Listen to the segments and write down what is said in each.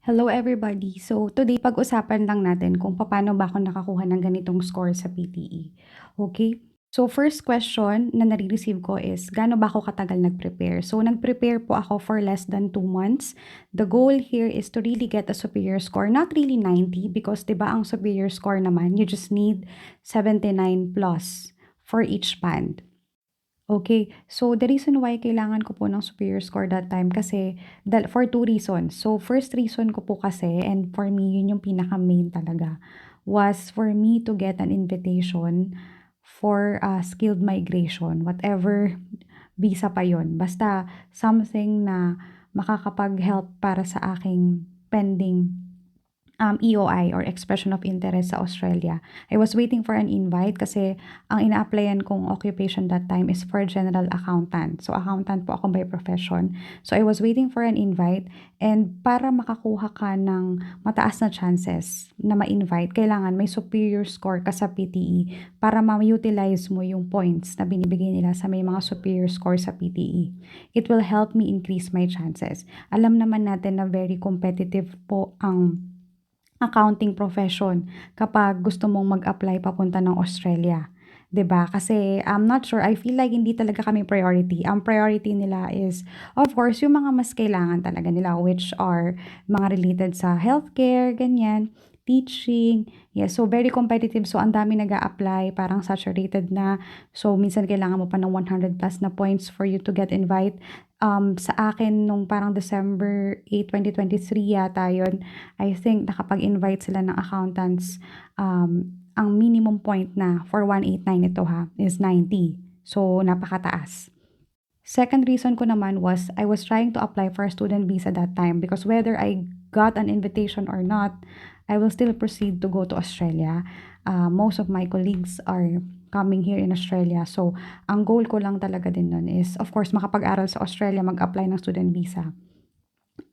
Hello everybody! So today pag-usapan lang natin kung paano ba ako nakakuha ng ganitong score sa PTE. Okay? So first question na nare-receive ko is, gaano ba ako katagal nag-prepare? So nag-prepare po ako for less than 2 months. The goal here is to really get a superior score. Not really 90 because 'di ba ang superior score naman, you just need 79 plus for each band. Okay, so the reason why kailangan ko po ng superior score that time kasi for two reasons. So first reason ko po kasi, and for me yun yung pinaka-main talaga, was for me to get an invitation for skilled migration, whatever visa pa yon. Basta something na makakapag-help para sa aking pending EOI or Expression of Interest sa Australia. I was waiting for an invite kasi ang ina-applyan kong occupation that time is for general accountant. So, accountant po ako by profession. So, I was waiting for an invite and para makakuha ka ng mataas na chances na ma-invite, kailangan may superior score ka sa PTE para ma-utilize mo yung points na binibigay nila sa may mga superior score sa PTE. It will help me increase my chances. Alam naman natin na very competitive po ang accounting profession kapag gusto mong mag-apply papunta ng Australia. 'Di ba? Kasi I'm not sure, I feel like hindi talaga kami priority. Ang priority nila is, of course, yung mga mas kailangan talaga nila, which are mga related sa healthcare, ganyan, teaching. Yes, so very competitive. So, ang dami nag-a-apply, parang saturated na. So, minsan kailangan mo pa ng 100 plus na points for you to get invite. Sa akin, nung parang December 8, 2023 yata yun, I think nakapag-invite sila ng accountants. Ang minimum point na for 189 ito is 90. So, napakataas. Second reason ko naman was I was trying to apply for a student visa that time because whether I got an invitation or not, I will still proceed to go to Australia. Most of my colleagues are coming here in Australia. So, ang goal ko lang talaga din nun is, of course, makapag-aral sa Australia, mag-apply ng student visa.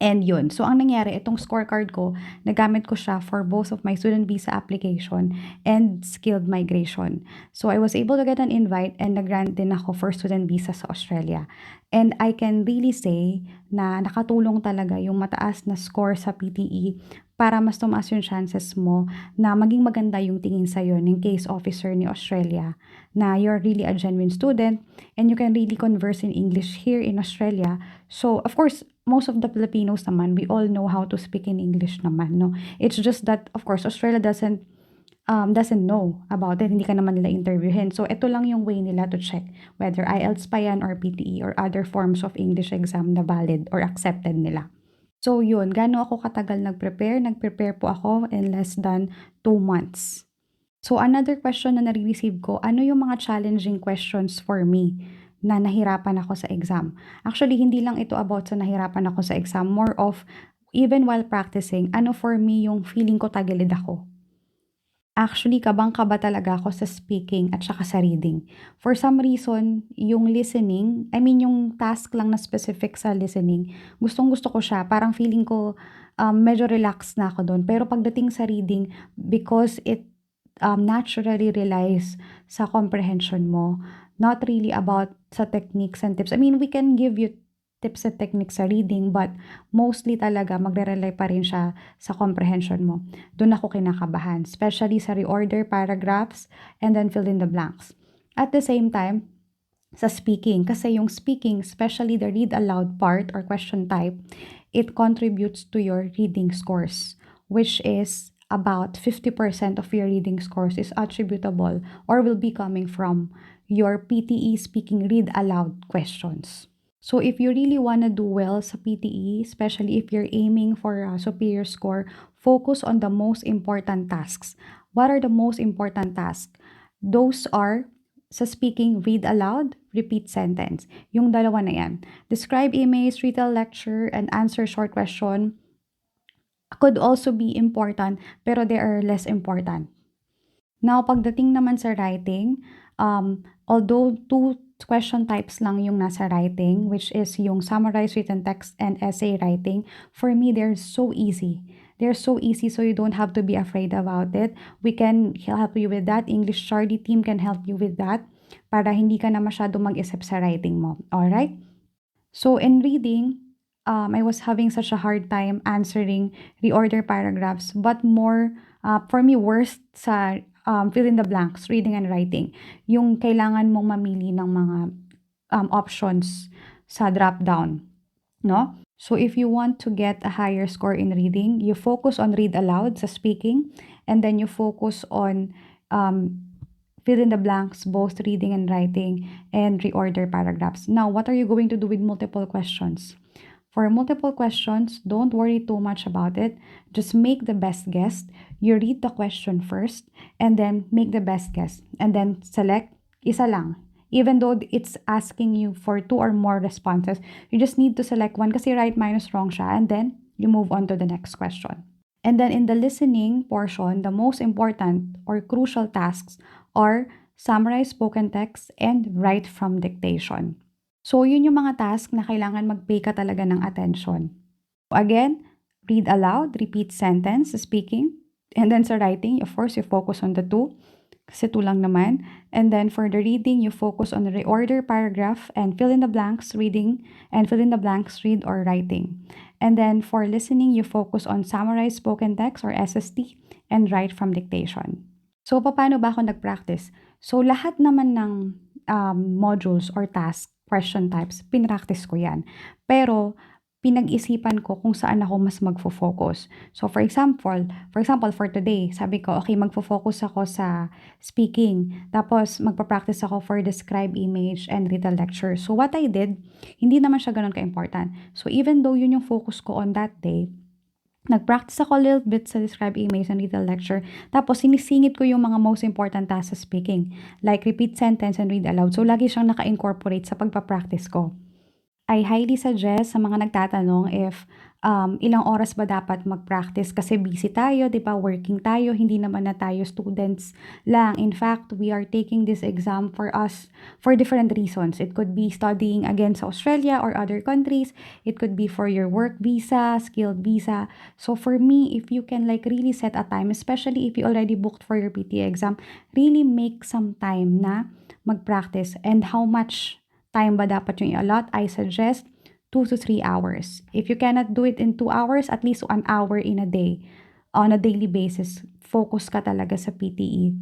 And yun. So, ang nangyari, itong scorecard ko, nagamit ko siya for both of my student visa application and skilled migration. So, I was able to get an invite and nag-grant din ako for student visa sa Australia. And I can really say na nakatulong talaga yung mataas na score sa PTE para mas tumaas yung chances mo na maging maganda yung tingin sa'yo ng case officer ni Australia na you're really a genuine student and you can really converse in English here in Australia. So, of course, most of the Filipinos naman, we all know how to speak in English naman, no? It's just that, of course, Australia doesn't know about it. Hindi ka naman nila interviewin. So, ito lang yung way nila to check whether IELTS pa yan or PTE or other forms of English exam na valid or accepted nila. So, yun. Gaano ako katagal nag-prepare? Nag-prepare po ako in less than 2 months. So, another question na nare-receive ko, ano yung mga challenging questions for me na nahirapan ako sa exam? Actually, hindi lang ito about sa nahirapan ako sa exam. More of, even while practicing, ano for me yung feeling ko tagilid ako? Actually, kabang-kaba talaga ako sa speaking at saka sa reading. For some reason, yung listening, I mean yung task lang na specific sa listening, gustong-gusto ko siya. Parang feeling ko medyo relaxed na ako doon. Pero pagdating sa reading, because it naturally relies sa comprehension mo, not really about sa techniques and tips. I mean, we can give you tips and techniques sa reading, but mostly talaga magre-rely pa rin siya sa comprehension mo. Doon ako kinakabahan, especially sa reorder paragraphs and then fill in the blanks. At the same time, sa speaking, kasi yung speaking, especially the read aloud part or question type, it contributes to your reading scores, which is about 50% of your reading scores is attributable or will be coming from your PTE speaking read aloud questions. So if you really want to do well sa PTE, especially if you're aiming for a superior score, focus on the most important tasks. What are the most important tasks? Those are sa speaking, read aloud, repeat sentence. Yung dalawa na yan. Describe image, retell lecture, and answer short question could also be important, pero they are less important. Now, pagdating naman sa writing, although two question types lang yung nasa writing, which is yung summarized written text and essay writing, for me, they're so easy. They're so easy, so you don't have to be afraid about it. We can help you with that. English Charlie team can help you with that para hindi ka na masyado mag-isip sa writing mo. Alright? So, in reading, I was having such a hard time answering reorder paragraphs, but more, for me, worst sa fill in the blanks, reading and writing. Yung kailangan mong mamili ng mga options sa drop down, no? So if you want to get a higher score in reading, you focus on read aloud sa speaking, and then you focus on fill in the blanks, both reading and writing, and reorder paragraphs. Now, what are you going to do with multiple questions? For multiple questions, don't worry too much about it. Just make the best guess. You read the question first, and then make the best guess. And then select isa lang. Even though it's asking you for 2 or more responses, you just need to select one kasi right minus wrong siya, and then you move on to the next question. And then in the listening portion, the most important or crucial tasks are summarize spoken text and write from dictation. So, yun yung mga task na kailangan mag-pay ka talaga ng attention. Again, read aloud, repeat sentence, speaking, and then sa writing, of course, you focus on the 2, kasi 2 lang naman. And then for the reading, you focus on the reorder paragraph and fill in the blanks, reading, and fill in the blanks, read or writing. And then for listening, you focus on summarize spoken text or SST and write from dictation. So, paano ba ako nag-practice? So, lahat naman ng modules or tasks, question types, pinractice ko yan. Pero, pinag-isipan ko kung saan ako mas magfo-focus. So, for example, for today, sabi ko, okay, magfo-focus ako sa speaking. Tapos, magpa-practice ako for describe image and read a lecture. So, what I did, hindi naman siya ganun ka-important. So, even though yun yung focus ko on that day, nag-practice ako a little bit sa describe image and read a lecture. Tapos, sinisingit ko yung mga most important tasks sa speaking. Like, repeat sentence and read aloud. So, lagi siyang naka-incorporate sa pagpa-practice ko. I highly suggest sa mga nagtatanong if ilang oras ba dapat mag-practice kasi busy tayo, di ba? Working tayo, hindi naman na tayo students lang. In fact, we are taking this exam for us for different reasons. It could be studying again sa Australia or other countries. It could be for your work visa, skilled visa. So for me, if you can like really set a time, especially if you already booked for your PTE exam, really make some time na mag-practice. And how much time ba dapat yung i-allot? I suggest 2 to 3 hours. If you cannot do it in 2 hours, at least 1 hour in a day. On a daily basis, focus ka talaga sa PTE.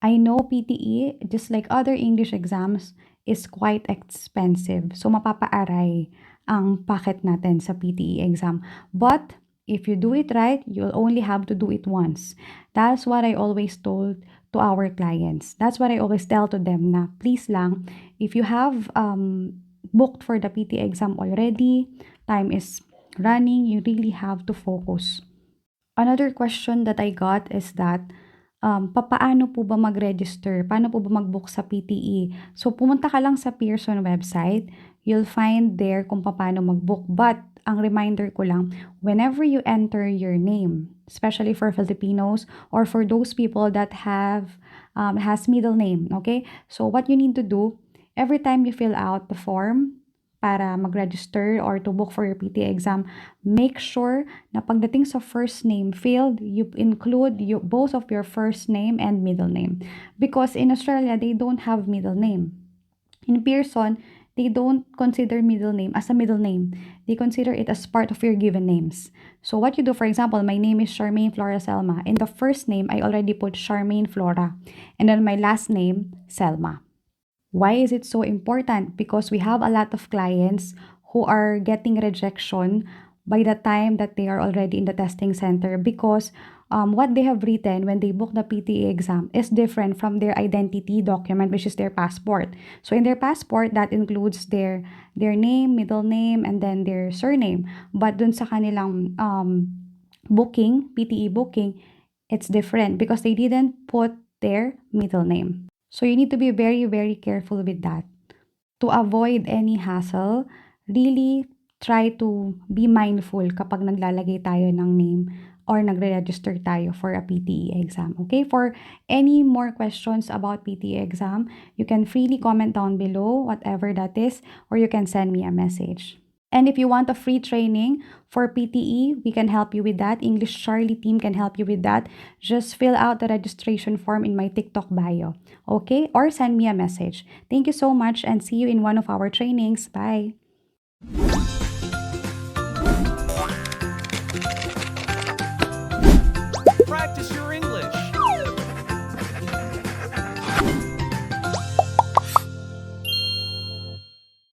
I know PTE, just like other English exams, is quite expensive. So, mapapaaray ang packet natin sa PTE exam. But, if you do it right, you'll only have to do it once. That's what I always told to our clients. That's what I always tell to them na please lang, if you have booked for the PT exam already, time is running, you really have to focus. Another question that I got is that, papaano po ba mag-register? Paano po ba mag-book sa PTE? So, pumunta ka lang sa Pearson website, you'll find there kung paano mag-book. But, ang reminder ko lang, whenever you enter your name, especially for Filipinos or for those people that has middle name, okay? So, what you need to do, every time you fill out the form para mag-register or to book for your PTE exam, make sure na pagdating sa first name field, you include both of your first name and middle name. Because in Australia, they don't have middle name. In Pearson, they don't consider middle name as a middle name. They consider it as part of your given names. So what you do, for example, my name is Charmaine Flora Selma. In the first name, I already put Charmaine Flora. And then my last name, Selma. Why is it so important? Because we have a lot of clients who are getting rejection by the time that they are already in the testing center because what they have written when they book the PTE exam is different from their identity document, which is their passport. So in their passport, that includes their name, middle name, and then their surname. But dun sa kanilang booking, PTE booking, it's different because they didn't put their middle name. So you need to be very, very careful with that. To avoid any hassle, really try to be mindful kapag naglalagay tayo ng name or nagre-register tayo for a PTE exam. Okay? For any more questions about PTE exam, you can freely comment down below, whatever that is, or you can send me a message. And if you want a free training for PTE, we can help you with that. English Charlie team can help you with that. Just fill out the registration form in my TikTok bio. Okay? Or send me a message. Thank you so much and see you in one of our trainings. Bye! practice your